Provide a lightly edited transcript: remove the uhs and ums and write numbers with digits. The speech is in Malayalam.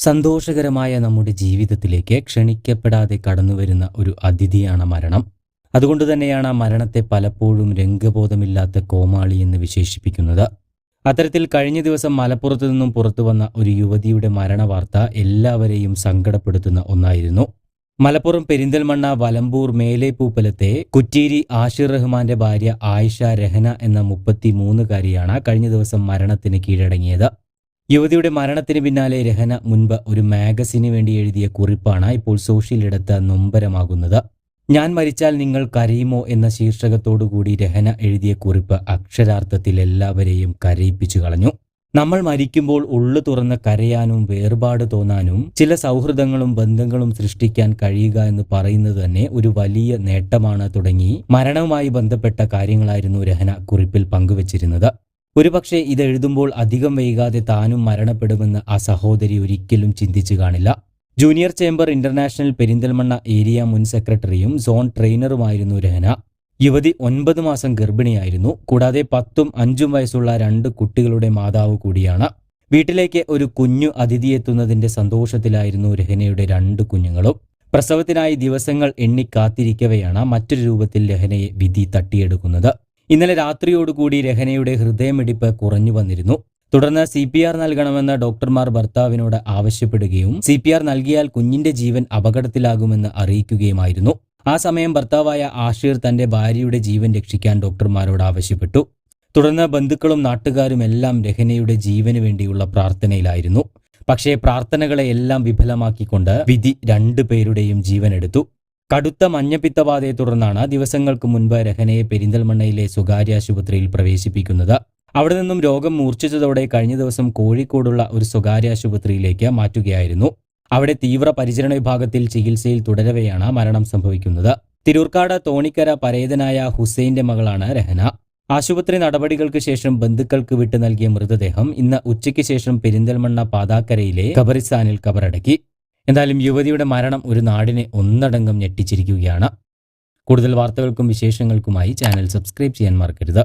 സന്തോഷകരമായ നമ്മുടെ ജീവിതത്തിലേക്ക് ക്ഷണിക്കപ്പെടാതെ കടന്നുവരുന്ന ഒരു അതിഥിയാണ് മരണം. അതുകൊണ്ട് തന്നെയാണ് മരണത്തെ പലപ്പോഴും രംഗബോധമില്ലാത്ത കോമാളി എന്ന് വിശേഷിപ്പിക്കുന്നത്. അത്തരത്തിൽ കഴിഞ്ഞ ദിവസം മലപ്പുറത്തു നിന്നും പുറത്തു വന്ന ഒരു യുവതിയുടെ മരണവാർത്ത എല്ലാവരെയും സങ്കടപ്പെടുത്തുന്ന ഒന്നായിരുന്നു. മലപ്പുറം പെരിന്തൽമണ്ണ വലമ്പൂർ മേലേപ്പൂപ്പലത്തെ കുറ്റീരി ആഷിർ റഹ്മാന്റെ ഭാര്യ ആയിഷ രഹന എന്ന 33-കാരിയാണ് കഴിഞ്ഞ ദിവസം മരണത്തിന് കീഴടങ്ങിയത്. യുവതിയുടെ മരണത്തിന് പിന്നാലെ രഹന മുൻപ് ഒരു മാഗസിന് വേണ്ടി എഴുതിയ കുറിപ്പാണ് ഇപ്പോൾ സോഷ്യലിടത്ത് നൊമ്പരമാകുന്നത്. ഞാൻ മരിച്ചാൽ നിങ്ങൾ കരയുമോ എന്ന ശീർഷകത്തോടുകൂടി രഹന എഴുതിയ കുറിപ്പ് അക്ഷരാർത്ഥത്തിൽ എല്ലാവരെയും കരയിപ്പിച്ചു കളഞ്ഞു. നമ്മൾ മരിക്കുമ്പോൾ ഉള്ളു തുറന്ന് കരയാനും വേർപാട് തോന്നാനും ചില സൗഹൃദങ്ങളും ബന്ധങ്ങളും സൃഷ്ടിക്കാൻ കഴിയുക എന്ന് പറയുന്നത് തന്നെ ഒരു വലിയ നേട്ടമാണ് തുടങ്ങി മരണവുമായി ബന്ധപ്പെട്ട കാര്യങ്ങളായിരുന്നു രഹന കുറിപ്പിൽ പങ്കുവച്ചിരുന്നത്. ഒരുപക്ഷെ ഇതെഴുതുമ്പോൾ അധികം വൈകാതെ താനും മരണപ്പെടുമെന്ന് ആ സഹോദരി ഒരിക്കലും ചിന്തിച്ചു കാണില്ല. Junior chamber international Perinthalmanna area മുൻ സെക്രട്ടറിയും സോൺ ട്രെയിനറുമായിരുന്നു രഹന. യുവതി 9 മാസം ഗർഭിണിയായിരുന്നു. കൂടാതെ 10ഉം 5ഉം വയസ്സുള്ള 2 കുട്ടികളുടെ മാതാവ് കൂടിയാണ്. വീട്ടിലേക്ക് ഒരു കുഞ്ഞു അതിഥിയെത്തുന്നതിന്റെ സന്തോഷത്തിലായിരുന്നു രഹനയുടെ 2 കുഞ്ഞുങ്ങളും. പ്രസവത്തിനായി ദിവസങ്ങൾ എണ്ണിക്കാത്തിരിക്കവെയാണ് മറ്റൊരു രൂപത്തിൽ രഹനയെ വിധി തട്ടിയെടുക്കുന്നത്. ഇന്നലെ രാത്രിയോടുകൂടി രഹനയുടെ ഹൃദയമിടിപ്പ് കുറഞ്ഞു വന്നിരുന്നു. തുടർന്ന് CPR നൽകണമെന്ന് ഡോക്ടർമാർ ഭർത്താവിനോട് ആവശ്യപ്പെടുകയും CPR നൽകിയാൽ കുഞ്ഞിന്റെ ജീവൻ അപകടത്തിലാകുമെന്ന് അറിയിക്കുകയുമായിരുന്നു. ആ സമയം ഭർത്താവായ ആഷിർ തന്റെ ഭാര്യയുടെ ജീവൻ രക്ഷിക്കാൻ ഡോക്ടർമാരോട് ആവശ്യപ്പെട്ടു. തുടർന്ന് ബന്ധുക്കളും നാട്ടുകാരും എല്ലാം രഹനയുടെ ജീവന് വേണ്ടിയുള്ള പ്രാർത്ഥനയിലായിരുന്നു. പക്ഷേ പ്രാർത്ഥനകളെയെല്ലാം വിഫലമാക്കിക്കൊണ്ട് വിധി 2 പേരുടെയും ജീവനെടുത്തു. കടുത്ത മഞ്ഞപ്പിത്തബാധയെ തുടർന്നാണ് ദിവസങ്ങൾക്ക് മുൻപ് രഹനയെ പെരിന്തൽമണ്ണയിലെ സ്വകാര്യ ആശുപത്രിയിൽ പ്രവേശിപ്പിക്കുന്നത്. അവിടെ നിന്നും രോഗം മൂർച്ഛിച്ചതോടെ കഴിഞ്ഞ ദിവസം കോഴിക്കോടുള്ള ഒരു സ്വകാര്യ ആശുപത്രിയിലേക്ക് മാറ്റുകയായിരുന്നു. അവിടെ തീവ്ര പരിചരണ വിഭാഗത്തിൽ ചികിത്സയിൽ തുടരവെയാണ് മരണം സംഭവിക്കുന്നത്. തിരൂർക്കാട് തോണിക്കര പരേതനായ ഹുസൈന്റെ മകളാണ് രഹന. ആശുപത്രി നടപടികൾക്ക് ശേഷം ബന്ധുക്കൾക്ക് വിട്ടു നൽകിയ മൃതദേഹം ഇന്ന് ഉച്ചയ്ക്ക് ശേഷം പെരിന്തൽമണ്ണ പാതാക്കരയിലെ ഖബറിസ്ഥാനിൽ കബറടക്കി. എന്തായാലും യുവതിയുടെ മരണം ഒരു നാടിനെ ഒന്നടങ്കം ഞെട്ടിച്ചിരിക്കുകയാണ്. കൂടുതൽ വാർത്തകൾക്കും വിശേഷങ്ങൾക്കുമായി ചാനൽ സബ്സ്ക്രൈബ് ചെയ്യാൻ മറക്കരുത്.